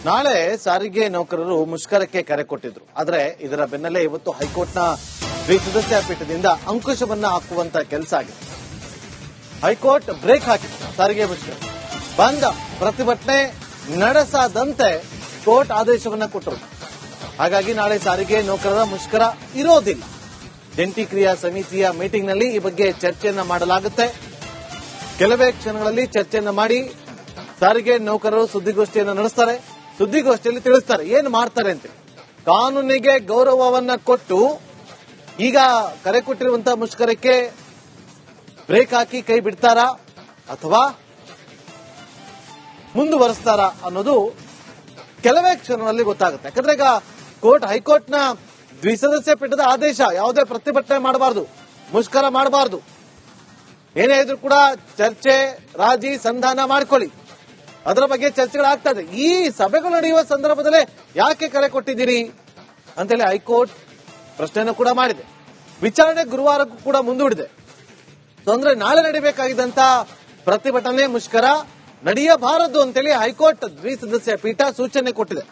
ನಾಳೆ ಸಾರಿಗೆ ನೌಕರರು ಮುಷ್ಕರಕ್ಕೆ ಕರೆ ಕೊಟ್ಟಿದ್ರು. ಆದರೆ ಇದರ ಬೆನ್ನಲ್ಲೇ ಇವತ್ತು ಹೈಕೋರ್ಟ್ನ ದ್ವಿಸದಸ್ಯ ಪೀಠದಿಂದ ಅಂಕುಶವನ್ನ ಹಾಕುವಂತ ಕೆಲಸ ಆಗಿದೆ. ಹೈಕೋರ್ಟ್ ಬ್ರೇಕ್ ಹಾಕಿತ್ತು ಸಾರಿಗೆ ಮುಷ್ಕರ. ಬಂದ್ ಪ್ರತಿಭಟನೆ ನಡೆಸದಂತೆ ಕೋರ್ಟ್ ಆದೇಶವನ್ನ ಕೊಟ್ಟರು. ಹಾಗಾಗಿ ನಾಳೆ ಸಾರಿಗೆ ನೌಕರರ ಮುಷ್ಕರ ಇರೋದಿಲ್ಲ. ಜಂಟಿ ಕ್ರಿಯಾ ಸಮಿತಿಯ ಮೀಟಿಂಗ್ನಲ್ಲಿ ಈ ಬಗ್ಗೆ ಚರ್ಚೆಯನ್ನ ಮಾಡಲಾಗುತ್ತೆ. ಕೆಲವೇ ಕ್ಷಣಗಳಲ್ಲಿ ಚರ್ಚೆಯನ್ನ ಮಾಡಿ ಸಾರಿಗೆ ನೌಕರರು ಸುದ್ದಿಗೋಷ್ಠಿಯನ್ನ ನಡೆಸ್ತಾರೆ. ಸುದ್ದಿಗೋಷ್ಠಿಯಲ್ಲಿ ತಿಳಿಸ್ತಾರೆ ಏನು ಮಾಡ್ತಾರೆ ಅಂತ. ಕಾನೂನಿಗೆ ಗೌರವವನ್ನ ಕೊಟ್ಟು ಈಗ ಕರೆ ಕೊಟ್ಟಿರುವಂತಹ ಮುಷ್ಕರಕ್ಕೆ ಬ್ರೇಕ್ ಹಾಕಿ ಕೈ ಬಿಡ್ತಾರಾ ಅಥವಾ ಮುಂದುವರೆಸ್ತಾರಾ ಅನ್ನೋದು ಕೆಲವೇ ಕ್ಷಣಗಳಲ್ಲಿ ಗೊತ್ತಾಗುತ್ತೆ. ಯಾಕಂದ್ರೆ ಈಗ ಹೈಕೋರ್ಟ್ನ ದ್ವಿಸದಸ್ಯ ಪೀಠದ ಆದೇಶ ಯಾವುದೇ ಪ್ರತಿಭಟನೆ ಮಾಡಬಾರದು, ಮುಷ್ಕರ ಮಾಡಬಾರದು, ಏನೇ ಇದ್ರೂ ಕೂಡ ಚರ್ಚೆ ರಾಜಿ ಸಂಧಾನ ಮಾಡ್ಕೊಳ್ಳಿ, ಅದರ ಬಗ್ಗೆ ಚರ್ಚೆಗಳಾಗ್ತದೆ. ಈ ಸಭೆಗಳು ನಡೆಯುವ ಸಂದರ್ಭದಲ್ಲೇ ಯಾಕೆ ಕರೆ ಕೊಟ್ಟಿದ್ದೀರಿ ಅಂತೇಳಿ ಹೈಕೋರ್ಟ್ ಪ್ರಶ್ನೆಯನ್ನು ಕೂಡ ಮಾಡಿದೆ. ವಿಚಾರಣೆ ಗುರುವಾರಕ್ಕೂ ಕೂಡ ಮುಂದೂಡಿದೆ. ಅಂದ್ರೆ ನಾಳೆ ನಡೀಬೇಕಾಗಿದ್ದಂತ ಪ್ರತಿಭಟನೆ ಮುಷ್ಕರ ನಡೆಯಬಾರದು ಅಂತೇಳಿ ಹೈಕೋರ್ಟ್ ದ್ವಿಸದಸ್ಯ ಪೀಠ ಸೂಚನೆ ಕೊಟ್ಟಿದೆ.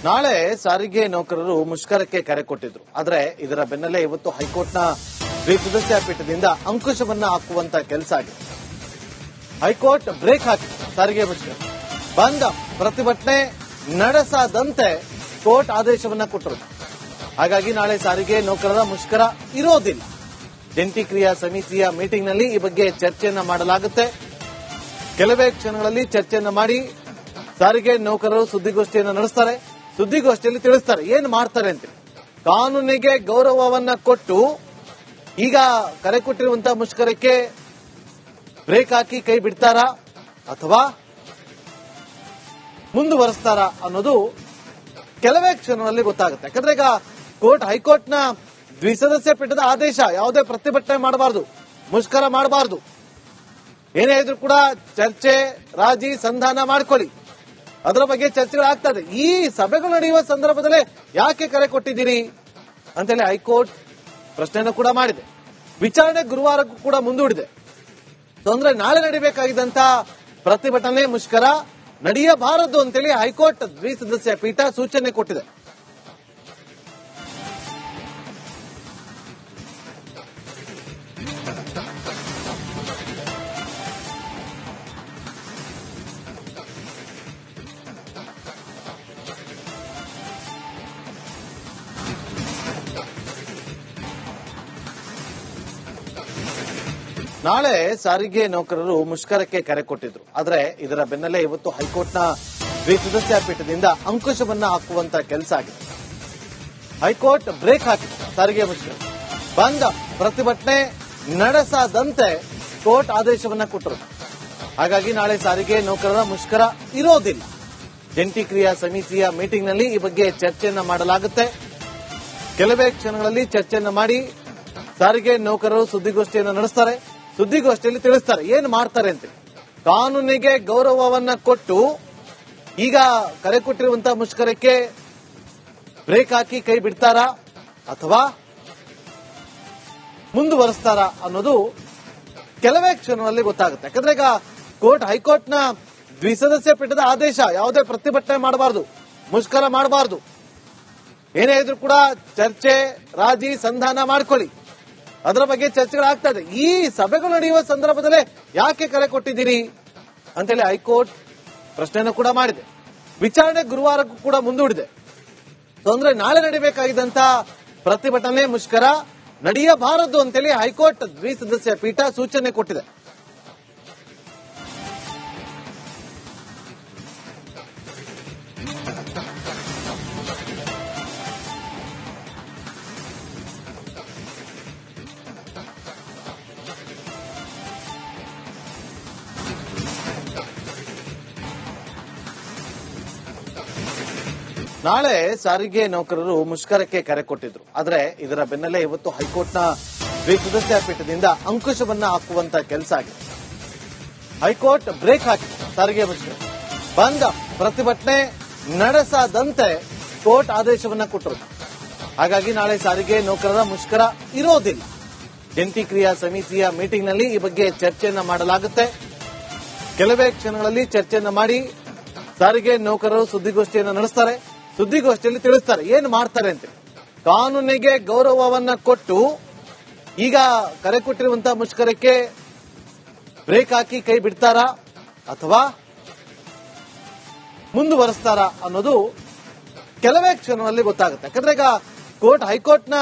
ನಾಳೆ ಸಾರಿಗೆ ನೌಕರರು ಮುಷ್ಕರಕ್ಕೆ ಕರೆ ಕೊಟ್ಟಿದ್ರು. ಆದರೆ ಇದರ ಬೆನ್ನಲ್ಲೇ ಇವತ್ತು ಹೈಕೋರ್ಟ್ನ ದ್ವಿಸದಸ್ಯ ಪೀಠದಿಂದ ಅಂಕುಶವನ್ನ ಹಾಕುವಂತ ಕೆಲಸ ಆಗಿದೆ. ಹೈಕೋರ್ಟ್ ಬ್ರೇಕ್ ಹಾಕಿತ್ತು ಸಾರಿಗೆ ಮುಷ್ಕರ. ಬಂದ್ ಪ್ರತಿಭಟನೆ ನಡೆಸದಂತೆ ಕೋರ್ಟ್ ಆದೇಶವನ್ನ ಕೊಟ್ಟರು. ಹಾಗಾಗಿ ನಾಳೆ ಸಾರಿಗೆ ನೌಕರರ ಮುಷ್ಕರ ಇರೋದಿಲ್ಲ. ಜಂಟಿ ಕ್ರಿಯಾ ಸಮಿತಿಯ ಮೀಟಿಂಗ್ನಲ್ಲಿ ಈ ಬಗ್ಗೆ ಚರ್ಚೆಯನ್ನ ಮಾಡಲಾಗುತ್ತೆ. ಕೆಲವೇ ಕ್ಷಣಗಳಲ್ಲಿ ಚರ್ಚೆಯನ್ನ ಮಾಡಿ ಸಾರಿಗೆ ನೌಕರರು ಸುದ್ದಿಗೋಷ್ಠಿಯನ್ನ ನಡೆಸ್ತಾರೆ. ಸುದ್ದಿಗೋಷ್ಠಿಯಲ್ಲಿ ತಿಳಿಸ್ತಾರೆ ಏನು ಮಾಡ್ತಾರೆ ಅಂತ. ಕಾನೂನಿಗೆ ಗೌರವವನ್ನ ಕೊಟ್ಟು ಈಗ ಕರೆ ಕೊಟ್ಟಿರುವಂತಹ ಮುಷ್ಕರಕ್ಕೆ ಬ್ರೇಕ್ ಹಾಕಿ ಕೈ ಬಿಡ್ತಾರಾ ಅಥವಾ ಮುಂದುವರೆಸ್ತಾರಾ ಅನ್ನೋದು ಕೆಲವೇ ಕ್ಷಣಗಳಲ್ಲಿ ಗೊತ್ತಾಗುತ್ತೆ. ಯಾಕಂದ್ರೆ ಈಗ ಹೈಕೋರ್ಟ್ನ ದ್ವಿಸದಸ್ಯ ಪೀಠದ ಆದೇಶ ಯಾವುದೇ ಪ್ರತಿಭಟನೆ ಮಾಡಬಾರದು, ಮುಷ್ಕರ ಮಾಡಬಾರದು, ಏನೇ ಇದ್ರೂ ಕೂಡ ಚರ್ಚೆ ರಾಜಿ ಸಂಧಾನ ಮಾಡ್ಕೊಳ್ಳಿ, ಅದರ ಬಗ್ಗೆ ಚರ್ಚೆಗಳಾಗ್ತದೆ. ಈ ಸಭೆಗಳು ನಡೆಯುವ ಸಂದರ್ಭದಲ್ಲೇ ಯಾಕೆ ಕರೆ ಕೊಟ್ಟಿದ್ದೀರಿ ಅಂತೇಳಿ ಹೈಕೋರ್ಟ್ ಪ್ರಶ್ನೆಯನ್ನು ಕೂಡ ಮಾಡಿದೆ. ವಿಚಾರಣೆ ಗುರುವಾರಕ್ಕೂ ಕೂಡ ಮುಂದೂಡಿದೆ. ಅಂದ್ರೆ ನಾಳೆ ನಡೀಬೇಕಾಗಿದ್ದಂತ ಪ್ರತಿಭಟನೆ ಮುಷ್ಕರ ನಡೆಯಬಾರದು ಅಂತೇಳಿ ಹೈಕೋರ್ಟ್ ದ್ವಿಸದಸ್ಯ ಪೀಠ ಸೂಚನೆ ಕೊಟ್ಟಿದೆ. ನಾಳೆ ಸಾರಿಗೆ ನೌಕರರು ಮುಷ್ಕರಕ್ಕೆ ಕರೆ ಕೊಟ್ಟಿದ್ರು. ಆದರೆ ಇದರ ಬೆನ್ನಲ್ಲೇ ಇವತ್ತು ಹೈಕೋರ್ಟ್ನ ದ್ವಿಸದಸ್ಯ ಪೀಠದಿಂದ ಅಂಕುಶವನ್ನ ಹಾಕುವಂತ ಕೆಲಸ ಆಗಿದೆ. ಹೈಕೋರ್ಟ್ ಬ್ರೇಕ್ ಹಾಕಿತ್ತು ಸಾರಿಗೆ ಮುಷ್ಕರ. ಬಂದ್ ಪ್ರತಿಭಟನೆ ನಡೆಸದಂತೆ ಕೋರ್ಟ್ ಆದೇಶವನ್ನ ಕೊಟ್ಟರು. ಹಾಗಾಗಿ ನಾಳೆ ಸಾರಿಗೆ ನೌಕರರ ಮುಷ್ಕರ ಇರೋದಿಲ್ಲ. ಜಂಟಿ ಕ್ರಿಯಾ ಸಮಿತಿಯ ಮೀಟಿಂಗ್ನಲ್ಲಿ ಈ ಬಗ್ಗೆ ಚರ್ಚೆಯನ್ನ ಮಾಡಲಾಗುತ್ತೆ. ಕೆಲವೇ ಕ್ಷಣಗಳಲ್ಲಿ ಚರ್ಚೆಯನ್ನ ಮಾಡಿ ಸಾರಿಗೆ ನೌಕರರು ಸುದ್ದಿಗೋಷ್ಠಿಯನ್ನ ನಡೆಸ್ತಾರೆ. ಸುದ್ದಿಗೋಷ್ಠಿಯಲ್ಲಿ ತಿಳಿಸ್ತಾರೆ ಏನು ಮಾಡ್ತಾರೆ ಅಂತ. ಕಾನೂನಿಗೆ ಗೌರವವನ್ನ ಕೊಟ್ಟು ಈಗ ಕರೆ ಕೊಟ್ಟಿರುವಂತಹ ಮುಷ್ಕರಕ್ಕೆ ಬ್ರೇಕ್ ಹಾಕಿ ಕೈ ಬಿಡ್ತಾರಾ ಅಥವಾ ಮುಂದುವರೆಸ್ತಾರಾ ಅನ್ನೋದು ಕೆಲವೇ ಕ್ಷಣಗಳಲ್ಲಿ ಗೊತ್ತಾಗುತ್ತೆ. ಯಾಕಂದ್ರೆ ಈಗ ಹೈಕೋರ್ಟ್ನ ದ್ವಿಸದಸ್ಯ ಪೀಠದ ಆದೇಶ ಯಾವುದೇ ಪ್ರತಿಭಟನೆ ಮಾಡಬಾರದು, ಮುಷ್ಕರ ಮಾಡಬಾರದು, ಏನೇ ಇದ್ರೂ ಕೂಡ ಚರ್ಚೆ ರಾಜಿ ಸಂಧಾನ ಮಾಡ್ಕೊಳ್ಳಿ, ಅದರ ಬಗ್ಗೆ ಚರ್ಚೆಗಳಾಗ್ತದೆ. ಈ ಸಭೆಗಳು ನಡೆಯುವ ಸಂದರ್ಭದಲ್ಲೇ ಯಾಕೆ ಕರೆ ಕೊಟ್ಟಿದ್ದೀರಿ ಅಂತೇಳಿ ಹೈಕೋರ್ಟ್ ಪ್ರಶ್ನೆಯನ್ನು ಕೂಡ ಮಾಡಿದೆ. ವಿಚಾರಣೆ ಗುರುವಾರಕ್ಕೂ ಕೂಡ ಮುಂದೂಡಿದೆ. ಅಂದ್ರೆ ನಾಳೆ ನಡೀಬೇಕಾಗಿದ್ದಂತ ಪ್ರತಿಭಟನೆ ಮುಷ್ಕರ ನಡೆಯಬಾರದು ಅಂತೇಳಿ ಹೈಕೋರ್ಟ್ ದ್ವಿಸದಸ್ಯ ಪೀಠ ಸೂಚನೆ ಕೊಟ್ಟಿದೆ. ನಾಳೆ ಸಾರಿಗೆ ನೌಕರರು ಮುಷ್ಕರಕ್ಕೆ ಕರೆ ಕೊಟ್ಟಿದ್ರು. ಆದರೆ ಇದರ ಬೆನ್ನಲ್ಲೇ ಇವತ್ತು ಹೈಕೋರ್ಟ್ನ ದ್ವಿಸದಸ್ಯ ಪೀಠದಿಂದ ಅಂಕುಶವನ್ನ ಹಾಕುವಂತ ಕೆಲಸ ಆಗಿದೆ. ಹೈಕೋರ್ಟ್ ಬ್ರೇಕ್ ಹಾಕಿದೆ ಸಾರಿಗೆ ಮುಷ್ಕರ ಬಂದ್ ಪ್ರತಿಭಟನೆ ನಡೆಸದಂತೆ ಕೋರ್ಟ್ ಆದೇಶವನ್ನ ಕೊಟ್ಟರು. ಹಾಗಾಗಿ ನಾಳೆ ಸಾರಿಗೆ ನೌಕರರ ಮುಷ್ಕರ ಇರೋದಿಲ್ಲ. ಜಂಟಿ ಕ್ರಿಯಾ ಸಮಿತಿಯ ಮೀಟಿಂಗ್ನಲ್ಲಿ ಈ ಬಗ್ಗೆ ಚರ್ಚೆಯನ್ನ ಮಾಡಲಾಗುತ್ತೆ. ಕೆಲವೇ ಕ್ಷಣಗಳಲ್ಲಿ ಚರ್ಚೆಯನ್ನ ಮಾಡಿ ಸಾರಿಗೆ ನೌಕರರು ಸುದ್ದಿಗೋಷ್ಠಿಯನ್ನ ನಡೆಸ್ತಾರೆ. ಸುದ್ದಿಗೋಷ್ಠಿಯಲ್ಲಿ ತಿಳಿಸ್ತಾರೆ ಏನು ಮಾಡ್ತಾರೆ ಅಂತ. ಕಾನೂನಿಗೆ ಗೌರವವನ್ನ ಕೊಟ್ಟು ಈಗ ಕರೆ ಕೊಟ್ಟಿರುವಂತಹ ಮುಷ್ಕರಕ್ಕೆ ಬ್ರೇಕ್ ಹಾಕಿ ಕೈ ಬಿಡ್ತಾರಾ ಅಥವಾ ಮುಂದುವರೆಸ್ತಾರಾ ಅನ್ನೋದು ಕೆಲವೇ ಕ್ಷಣದಲ್ಲಿ ಗೊತ್ತಾಗುತ್ತೆ. ಯಾಕಂದ್ರೆ ಈಗ ಹೈಕೋರ್ಟ್ನ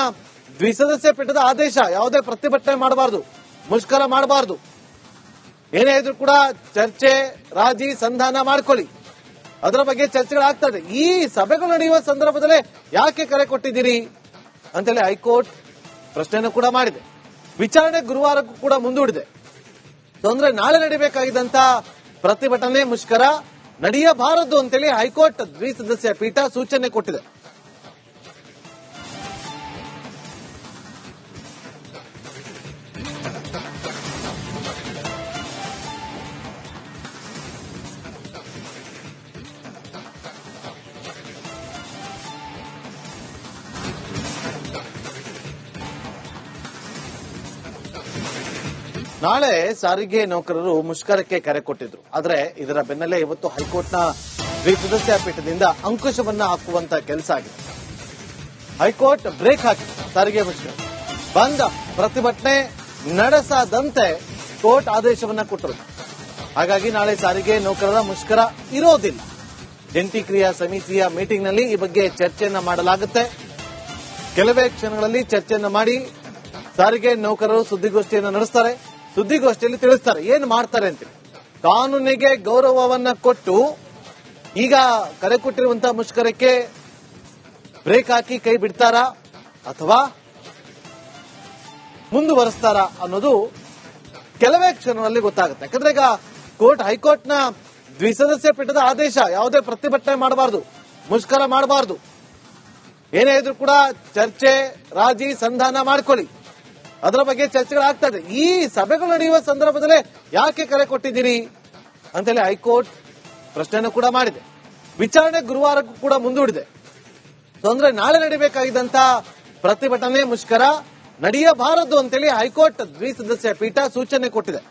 ದ್ವಿಸದಸ್ಯ ಪೀಠದ ಆದೇಶ ಯಾವುದೇ ಪ್ರತಿಭಟನೆ ಮಾಡಬಾರದು, ಮುಷ್ಕರ ಮಾಡಬಾರದು, ಏನೇ ಇದ್ರೂ ಕೂಡ ಚರ್ಚೆ ರಾಜಿ ಸಂಧಾನ ಮಾಡ್ಕೊಳ್ಳಿ, ಅದರ ಬಗ್ಗೆ ಚರ್ಚೆಗಳಾಗ್ತದೆ. ಈ ಸಭೆಗಳು ನಡೆಯುವ ಸಂದರ್ಭದಲ್ಲೇ ಯಾಕೆ ಕರೆ ಕೊಟ್ಟಿದ್ದೀರಿ ಅಂತೇಳಿ ಹೈಕೋರ್ಟ್ ಪ್ರಶ್ನೆಯನ್ನು ಕೂಡ ಮಾಡಿದೆ. ವಿಚಾರಣೆ ಗುರುವಾರಕ್ಕೂ ಕೂಡ ಮುಂದೂಡಿದೆ. ಅಂದ್ರೆ ನಾಳೆ ನಡೀಬೇಕಾಗಿದ್ದಂತ ಪ್ರತಿಭಟನೆ ಮುಷ್ಕರ ನಡೆಯಬಾರದು ಅಂತೇಳಿ ಹೈಕೋರ್ಟ್ ದ್ವಿಸದಸ್ಯ ಪೀಠ ಸೂಚನೆ ಕೊಟ್ಟಿದೆ. ನಾಳೆ ಸಾರಿಗೆ ನೌಕರರು ಮುಷ್ಕರಕ್ಕೆ ಕರೆ ಕೊಟ್ಟಿದ್ರು. ಆದ್ರೆ ಇದರ ಬೆನ್ನಲ್ಲೇ ಇವತ್ತು ಹೈಕೋರ್ಟ್ನ ದ್ವಿಸದಸ್ಯ ಪೀಠದಿಂದ ಅಂಕುಶವನ್ನ ಹಾಕುವಂತ ಕೆಲಸ ಆಗಿದೆ. ಹೈಕೋರ್ಟ್ ಬ್ರೇಕ್ ಹಾಕಿದೆ ಸಾರಿಗೆ ಮುಷ್ಕರ ಬಂದ್ ಪ್ರತಿಭಟನೆ ನಡೆಸದಂತೆ ಕೋರ್ಟ್ ಆದೇಶವನ್ನ ಕೊಟ್ಟರು. ಹಾಗಾಗಿ ನಾಳೆ ಸಾರಿಗೆ ನೌಕರರ ಮುಷ್ಕರ ಇರೋದಿಲ್ಲ. ಜಂಟಿ ಕ್ರಿಯಾ ಸಮಿತಿಯ ಮೀಟಿಂಗ್ನಲ್ಲಿ ಈ ಬಗ್ಗೆ ಚರ್ಚೆಯನ್ನ ಮಾಡಲಾಗುತ್ತೆ. ಕೆಲವೇ ಕ್ಷಣಗಳಲ್ಲಿ ಚರ್ಚೆಯನ್ನ ಮಾಡಿ ಸಾರಿಗೆ ನೌಕರರು ಸುದ್ದಿಗೋಷ್ಠಿಯನ್ನ ನಡೆಸ್ತಾರೆ. ಸುದ್ದಿಗೋಷ್ಠಿಯಲ್ಲಿ ತಿಳಿಸ್ತಾರೆ ಏನು ಮಾಡ್ತಾರೆ ಅಂತ. ಕಾನೂನಿಗೆ ಗೌರವವನ್ನ ಕೊಟ್ಟು ಈಗ ಕರೆ ಕೊಟ್ಟಿರುವಂತಹ ಮುಷ್ಕರಕ್ಕೆ ಬ್ರೇಕ್ ಹಾಕಿ ಕೈ ಬಿಡ್ತಾರಾ ಅಥವಾ ಮುಂದುವರೆಸ್ತಾರಾ ಅನ್ನೋದು ಕೆಲವೇ ಕ್ಷಣದಲ್ಲಿ ಗೊತ್ತಾಗುತ್ತೆ. ಯಾಕಂದ್ರೆ ಈಗ ಹೈಕೋರ್ಟ್ನ ದ್ವಿಸದಸ್ಯ ಪೀಠದ ಆದೇಶ ಯಾವುದೇ ಪ್ರತಿಭಟನೆ ಮಾಡಬಾರದು, ಮುಷ್ಕರ ಮಾಡಬಾರದು, ಏನೇ ಇದ್ರೂ ಕೂಡ ಚರ್ಚೆ ರಾಜಿ ಸಂಧಾನ ಮಾಡ್ಕೊಳ್ಳಿ, ಅದರ ಬಗ್ಗೆ ಚರ್ಚೆಗಳಾಗ್ತದೆ. ಈ ಸಭೆಗಳು ನಡೆಯುವ ಸಂದರ್ಭದಲ್ಲೇ ಯಾಕೆ ಕರೆ ಕೊಟ್ಟಿದ್ದೀರಿ ಅಂತೇಳಿ ಹೈಕೋರ್ಟ್ ಪ್ರಶ್ನೆಯನ್ನು ಕೂಡ ಮಾಡಿದೆ. ವಿಚಾರಣೆ ಗುರುವಾರಕ್ಕೂ ಕೂಡ ಮುಂದೂಡಿದೆ. ಅಂದ್ರೆ ನಾಳೆ ನಡೀಬೇಕಾಗಿದ್ದಂತ ಪ್ರತಿಭಟನೆ ಮುಷ್ಕರ ನಡೆಯಬಾರದು ಅಂತೇಳಿ ಹೈಕೋರ್ಟ್ ದ್ವಿಸದಸ್ಯ ಪೀಠ ಸೂಚನೆ ಕೊಟ್ಟಿದೆ.